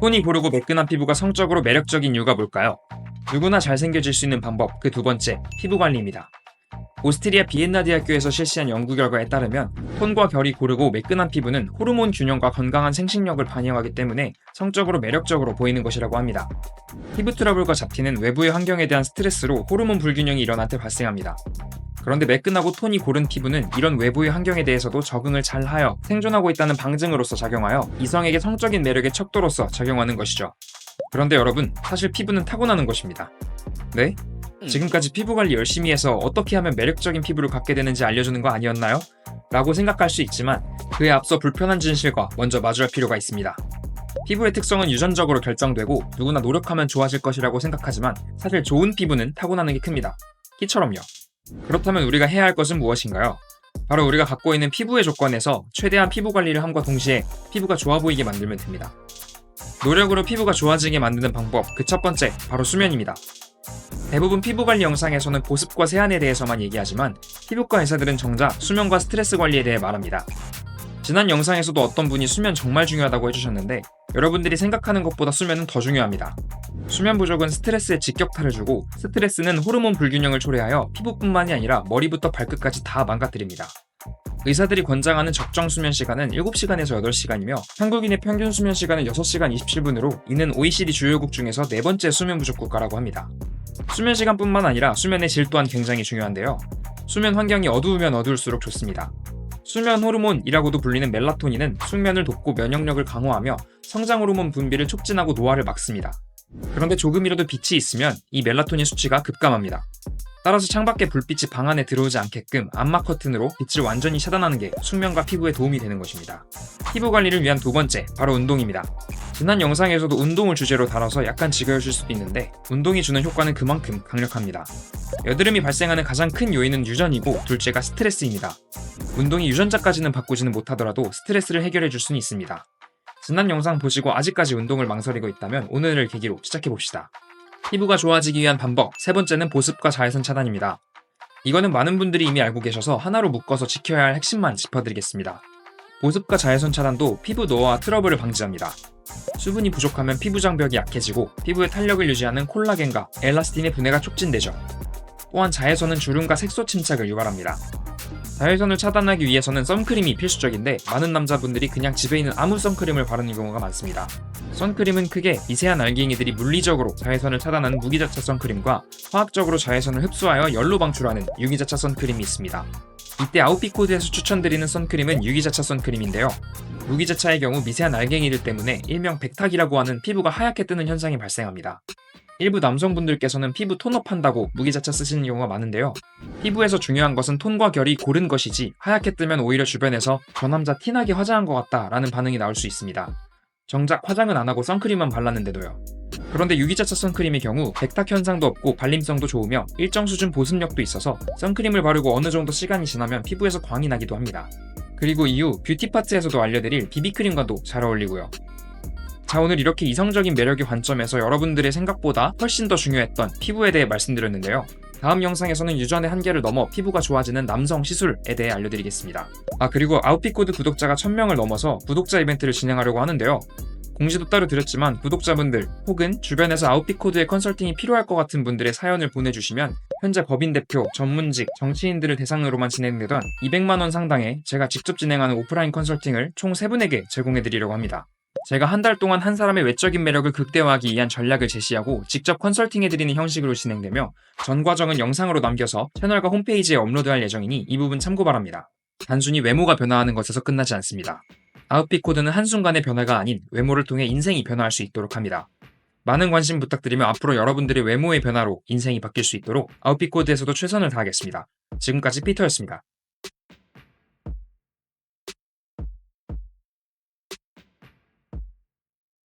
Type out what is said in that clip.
톤이 고르고 매끈한 피부가 성적으로 매력적인 이유가 뭘까요? 누구나 잘생겨질 수 있는 방법, 그 두 번째, 피부 관리입니다. 오스트리아 비엔나 대학교에서 실시한 연구 결과에 따르면 톤과 결이 고르고 매끈한 피부는 호르몬 균형과 건강한 생식력을 반영하기 때문에 성적으로 매력적으로 보이는 것이라고 합니다. 피부 트러블과 잡티는 외부의 환경에 대한 스트레스로 호르몬 불균형이 일어날 때 발생합니다. 그런데 매끈하고 톤이 고른 피부는 이런 외부의 환경에 대해서도 적응을 잘하여 생존하고 있다는 방증으로서 작용하여 이성에게 성적인 매력의 척도로서 작용하는 것이죠. 그런데 여러분, 사실 피부는 타고나는 것입니다. 네? 지금까지 피부 관리 열심히 해서 어떻게 하면 매력적인 피부를 갖게 되는지 알려주는 거 아니었나요? 라고 생각할 수 있지만 그에 앞서 불편한 진실과 먼저 마주할 필요가 있습니다. 피부의 특성은 유전적으로 결정되고 누구나 노력하면 좋아질 것이라고 생각하지만 사실 좋은 피부는 타고나는 게 큽니다. 키처럼요. 그렇다면 우리가 해야 할 것은 무엇인가요? 바로 우리가 갖고 있는 피부의 조건에서 최대한 피부 관리를 함과 동시에 피부가 좋아 보이게 만들면 됩니다. 노력으로 피부가 좋아지게 만드는 방법, 그 첫 번째, 바로 수면입니다. 대부분 피부관리 영상에서는 보습과 세안에 대해서만 얘기하지만 피부과 의사들은 정작 수면과 스트레스 관리에 대해 말합니다. 지난 영상에서도 어떤 분이 수면 정말 중요하다고 해주셨는데 여러분들이 생각하는 것보다 수면은 더 중요합니다. 수면 부족은 스트레스에 직격탄을 주고 스트레스는 호르몬 불균형을 초래하여 피부뿐만이 아니라 머리부터 발끝까지 다 망가뜨립니다. 의사들이 권장하는 적정 수면 시간은 7시간에서 8시간이며 한국인의 평균 수면 시간은 6시간 27분으로 이는 OECD 주요국 중에서 네 번째 수면 부족 국가라고 합니다. 수면 시간뿐만 아니라 수면의 질 또한 굉장히 중요한데요. 수면 환경이 어두우면 어두울수록 좋습니다. 수면 호르몬이라고도 불리는 멜라토닌은 숙면을 돕고 면역력을 강화하며 성장 호르몬 분비를 촉진하고 노화를 막습니다. 그런데 조금이라도 빛이 있으면 이 멜라토닌 수치가 급감합니다. 따라서 창밖에 불빛이 방 안에 들어오지 않게끔 암막 커튼으로 빛을 완전히 차단하는 게 숙면과 피부에 도움이 되는 것입니다. 피부 관리를 위한 두 번째, 바로 운동입니다. 지난 영상에서도 운동을 주제로 다뤄서 약간 지겨우실 수도 있는데 운동이 주는 효과는 그만큼 강력합니다. 여드름이 발생하는 가장 큰 요인은 유전이고 둘째가 스트레스입니다. 운동이 유전자까지는 바꾸지는 못하더라도 스트레스를 해결해 줄 수는 있습니다. 지난 영상 보시고 아직까지 운동을 망설이고 있다면 오늘을 계기로 시작해봅시다. 피부가 좋아지기 위한 방법, 세 번째는 보습과 자외선 차단입니다. 이거는 많은 분들이 이미 알고 계셔서 하나로 묶어서 지켜야 할 핵심만 짚어드리겠습니다. 보습과 자외선 차단도 피부 노화와 트러블을 방지합니다. 수분이 부족하면 피부 장벽이 약해지고 피부의 탄력을 유지하는 콜라겐과 엘라스틴의 분해가 촉진되죠. 또한 자외선은 주름과 색소 침착을 유발합니다. 자외선을 차단하기 위해서는 선크림이 필수적인데 많은 남자분들이 그냥 집에 있는 아무 선크림을 바르는 경우가 많습니다. 선크림은 크게 미세한 알갱이들이 물리적으로 자외선을 차단하는 무기자차 선크림과 화학적으로 자외선을 흡수하여 열로 방출하는 유기자차 선크림이 있습니다. 이때 아웃피코드에서 추천드리는 선크림은 유기자차 선크림인데요. 무기자차의 경우 미세한 알갱이들 때문에 일명 백탁이라고 하는 피부가 하얗게 뜨는 현상이 발생합니다. 일부 남성분들께서는 피부 톤업한다고 무기자차 쓰시는 경우가 많은데요. 피부에서 중요한 것은 톤과 결이 고른 것이지 하얗게 뜨면 오히려 주변에서 저 남자 티나게 화장한 것 같다 라는 반응이 나올 수 있습니다. 정작 화장은 안 하고 선크림만 발랐는데도요. 그런데 유기자차 선크림의 경우 백탁 현상도 없고 발림성도 좋으며 일정 수준 보습력도 있어서 선크림을 바르고 어느 정도 시간이 지나면 피부에서 광이 나기도 합니다. 그리고 이후 뷰티 파트에서도 알려드릴 비비크림과도 잘 어울리고요. 자, 오늘 이렇게 이성적인 매력의 관점에서 여러분들의 생각보다 훨씬 더 중요했던 피부에 대해 말씀드렸는데요. 다음 영상에서는 유전의 한계를 넘어 피부가 좋아지는 남성 시술에 대해 알려드리겠습니다. 그리고 아웃피코드 구독자가 1000명을 넘어서 구독자 이벤트를 진행하려고 하는데요. 공지도 따로 드렸지만 구독자분들 혹은 주변에서 아웃피코드의 컨설팅이 필요할 것 같은 분들의 사연을 보내주시면 현재 법인 대표, 전문직, 정치인들을 대상으로만 진행되던 200만원 상당의 제가 직접 진행하는 오프라인 컨설팅을 총 3분에게 제공해드리려고 합니다. 제가 한 달 동안 한 사람의 외적인 매력을 극대화하기 위한 전략을 제시하고 직접 컨설팅해드리는 형식으로 진행되며 전 과정은 영상으로 남겨서 채널과 홈페이지에 업로드할 예정이니 이 부분 참고 바랍니다. 단순히 외모가 변화하는 것에서 끝나지 않습니다. 아웃피코드는 한순간의 변화가 아닌 외모를 통해 인생이 변화할 수 있도록 합니다. 많은 관심 부탁드리며 앞으로 여러분들의 외모의 변화로 인생이 바뀔 수 있도록 아웃피코드에서도 최선을 다하겠습니다. 지금까지 피터였습니다.